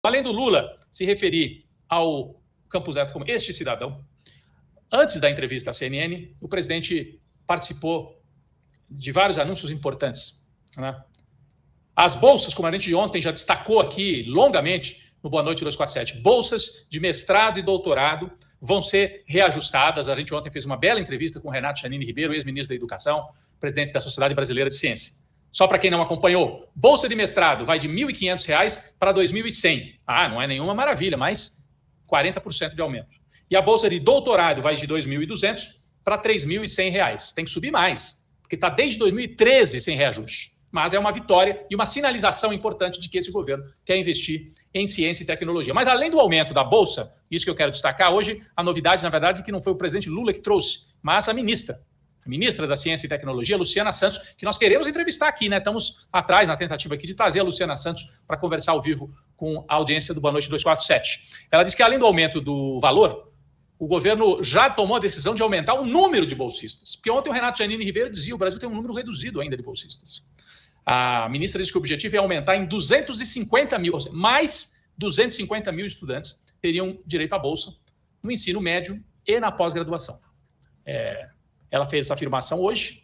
Além do Lula se referir ao Campos Neto como este cidadão, antes da entrevista à CNN, o presidente participou de vários anúncios importantes, né? As bolsas, como a gente ontem já destacou aqui longamente no Boa Noite 247, bolsas de mestrado e doutorado vão ser reajustadas. A gente ontem fez uma bela entrevista com o Renato Chanini Ribeiro, ex-ministro da Educação, presidente da Sociedade Brasileira de Ciência. Só para quem não acompanhou, bolsa de mestrado vai de R$ 1.500 para R$ 2.100. Não é nenhuma maravilha, mas 40% de aumento. E a bolsa de doutorado vai de R$ 2.200 para R$ 3.100. Tem que subir mais, porque está desde 2013 sem reajuste. Mas é uma vitória e uma sinalização importante de que esse governo quer investir em ciência e tecnologia. Mas além do aumento da bolsa, isso que eu quero destacar hoje, a novidade, na verdade, é que não foi o presidente Lula que trouxe, mas a ministra da Ciência e Tecnologia, Luciana Santos, que nós queremos entrevistar aqui, né? Estamos atrás na tentativa aqui de trazer a Luciana Santos para conversar ao vivo com a audiência do Boa Noite 247. Ela disse que além do aumento do valor, o governo já tomou a decisão de aumentar o número de bolsistas. Porque ontem o Renato Chanini Ribeiro dizia que o Brasil tem um número reduzido ainda de bolsistas. A ministra disse que o objetivo é aumentar em 250 mil, ou seja, mais 250 mil estudantes teriam direito à bolsa no ensino médio e na pós-graduação. Ela fez essa afirmação hoje,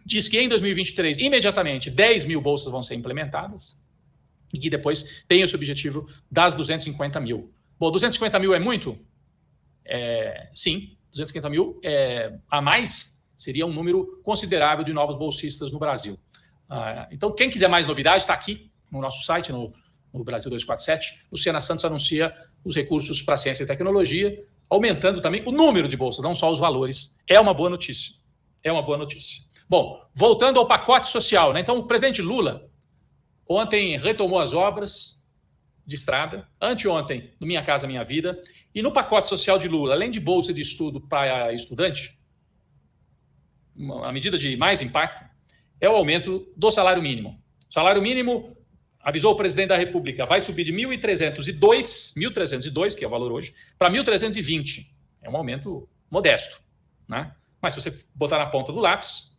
diz que em 2023, imediatamente, 10 mil bolsas vão ser implementadas e que depois tem esse objetivo das 250 mil. Bom, 250 mil é muito? Sim, 250 mil a mais seria um número considerável de novos bolsistas no Brasil. Então, quem quiser mais novidades, está aqui no nosso site, no Brasil 247. Luciana Santos anuncia os recursos para ciência e tecnologia, aumentando também o número de bolsas, não só os valores. É uma boa notícia. É uma boa notícia. Bom, voltando ao pacote social, né? Então, o presidente Lula ontem retomou as obras de estrada, anteontem, no Minha Casa Minha Vida, e no pacote social de Lula, além de bolsa de estudo para estudante, a medida de mais impacto é o aumento do salário mínimo. O salário mínimo, avisou o presidente da República, vai subir de 1.302, que é o valor hoje, para 1.320. É um aumento modesto, né? Mas se você botar na ponta do lápis,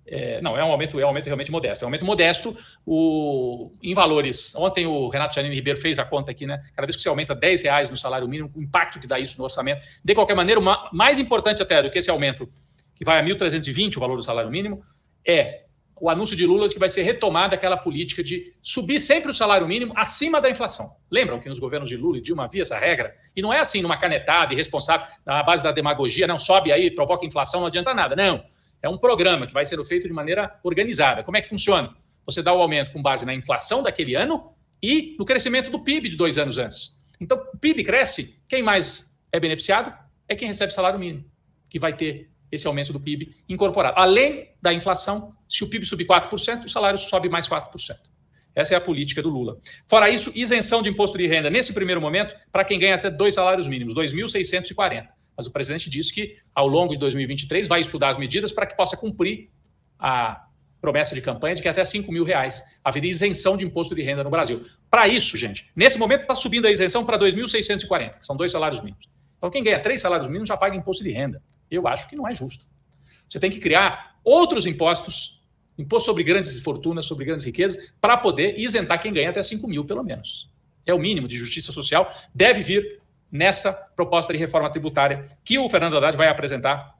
é um aumento realmente modesto. É um aumento modesto em valores. Ontem o Renato Chanini Ribeiro fez a conta aqui, né? Cada vez que você aumenta R$10 no salário mínimo, o impacto que dá isso no orçamento. De qualquer maneira, mais importante até do que esse aumento que vai a 1.320, o valor do salário mínimo, é o anúncio de Lula de que vai ser retomada aquela política de subir sempre o salário mínimo acima da inflação. Lembram que nos governos de Lula e Dilma havia essa regra? E não é assim, numa canetada irresponsável, na base da demagogia, não sobe aí, provoca inflação, não adianta nada. Não. É um programa que vai ser feito de maneira organizada. Como é que funciona? Você dá o aumento com base na inflação daquele ano e no crescimento do PIB de 2 anos antes. Então, o PIB cresce, quem mais é beneficiado é quem recebe salário mínimo, que vai ter esse aumento do PIB incorporado. Além da inflação, se o PIB subir 4%, o salário sobe mais 4%. Essa é a política do Lula. Fora isso, isenção de imposto de renda, nesse primeiro momento, para quem ganha até 2 salários mínimos, 2.640. Mas o presidente disse que, ao longo de 2023, vai estudar as medidas para que possa cumprir a promessa de campanha de que até R$5.000 haveria isenção de imposto de renda no Brasil. Para isso, gente, nesse momento está subindo a isenção para 2.640, que são 2 salários mínimos. Então, quem ganha 3 salários mínimos já paga imposto de renda. Eu acho que não é justo. Você tem que criar outros impostos, imposto sobre grandes fortunas, sobre grandes riquezas, para poder isentar quem ganha até 5.000, pelo menos. É o mínimo de justiça social, deve vir nessa proposta de reforma tributária que o Fernando Haddad vai apresentar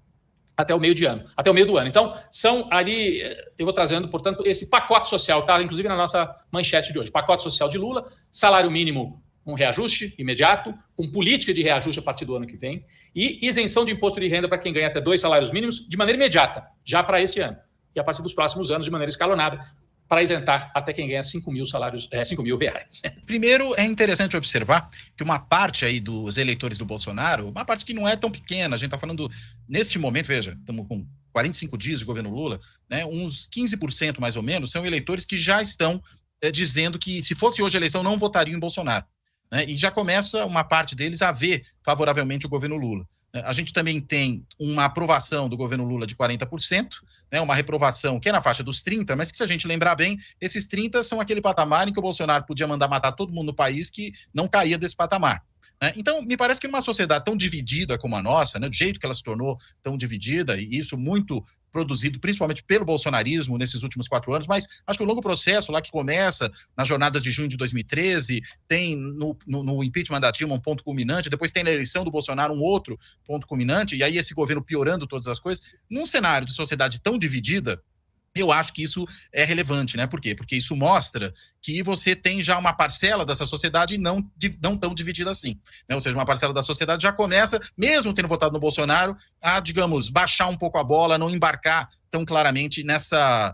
até o meio do ano. Então, são ali, eu vou trazendo, portanto, esse pacote social, tá? Inclusive na nossa manchete de hoje. Pacote social de Lula, salário mínimo, um reajuste imediato, com política de reajuste a partir do ano que vem, e isenção de imposto de renda para quem ganha até 2 salários mínimos de maneira imediata, já para esse ano. E a partir dos próximos anos, de maneira escalonada, para isentar até quem ganha R$5.000. Primeiro, é interessante observar que uma parte aí dos eleitores do Bolsonaro, uma parte que não é tão pequena, a gente está falando, neste momento, veja, estamos com 45 dias de governo Lula, né, uns 15% mais ou menos, são eleitores que já estão dizendo que, se fosse hoje a eleição, não votariam em Bolsonaro. Né, e já começa uma parte deles a ver favoravelmente o governo Lula. A gente também tem uma aprovação do governo Lula de 40%, né, uma reprovação que é na faixa dos 30%, mas que, se a gente lembrar bem, esses 30% são aquele patamar em que o Bolsonaro podia mandar matar todo mundo no país que não caía desse patamar. Né? Então, me parece que numa sociedade tão dividida como a nossa, né, do jeito que ela se tornou tão dividida, e isso muito produzido principalmente pelo bolsonarismo nesses últimos 4 anos, mas acho que o longo processo lá que começa nas jornadas de junho de 2013, tem no impeachment da Dilma um ponto culminante, depois tem na eleição do Bolsonaro um outro ponto culminante, e aí esse governo piorando todas as coisas, num cenário de sociedade tão dividida, eu acho que isso é relevante, né? Por quê? Porque isso mostra que você tem já uma parcela dessa sociedade não tão dividida assim, né? Ou seja, uma parcela da sociedade já começa, mesmo tendo votado no Bolsonaro, a, digamos, baixar um pouco a bola, não embarcar tão claramente nessa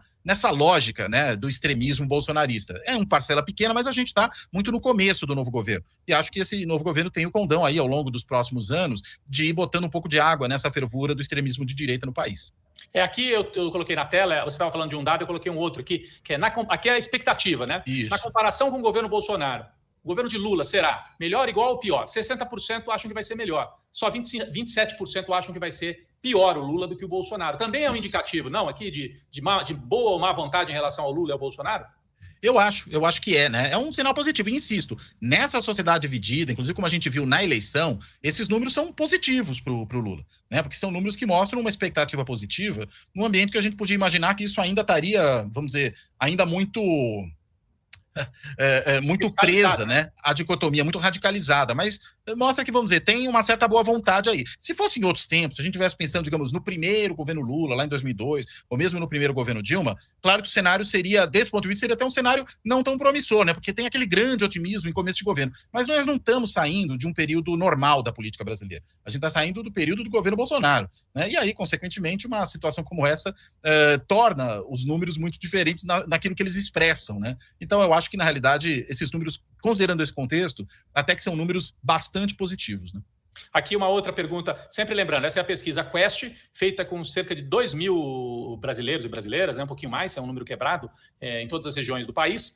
lógica, né, do extremismo bolsonarista. É uma parcela pequena, mas a gente está muito no começo do novo governo. E acho que esse novo governo tem o condão aí, ao longo dos próximos anos, de ir botando um pouco de água nessa fervura do extremismo de direita no país. Aqui eu coloquei na tela, você estava falando de um dado, eu coloquei um outro aqui, que é aqui é a expectativa, né? Isso. Na comparação com o governo Bolsonaro, o governo de Lula será melhor, igual ou pior? 60% acham que vai ser melhor. Só 27% acham que vai ser pior o Lula do que o Bolsonaro. Também é um indicativo, não, aqui de boa ou má vontade em relação ao Lula e ao Bolsonaro? Eu acho que é, né? É um sinal positivo. E insisto, nessa sociedade dividida, inclusive como a gente viu na eleição, esses números são positivos pro Lula, né? Porque são números que mostram uma expectativa positiva num ambiente que a gente podia imaginar que isso ainda estaria, vamos dizer, ainda muito muito presa, né? A dicotomia muito radicalizada, mas mostra que, vamos dizer, tem uma certa boa vontade aí. Se fosse em outros tempos, se a gente estivesse pensando, digamos, no primeiro governo Lula, lá em 2002, ou mesmo no primeiro governo Dilma, claro que o cenário seria, desse ponto de vista, seria até um cenário não tão promissor, né? Porque tem aquele grande otimismo em começo de governo. Mas nós não estamos saindo de um período normal da política brasileira. A gente está saindo do período do governo Bolsonaro, né? E aí, consequentemente, uma situação como essa torna os números muito diferentes naquilo que eles expressam, né? Então, eu acho que, na realidade, esses números, considerando esse contexto, até que são números bastante positivos, né? Aqui uma outra pergunta, sempre lembrando, essa é a pesquisa Quest, feita com cerca de 2.000 brasileiros e brasileiras, né, um pouquinho mais, é um número quebrado, em todas as regiões do país.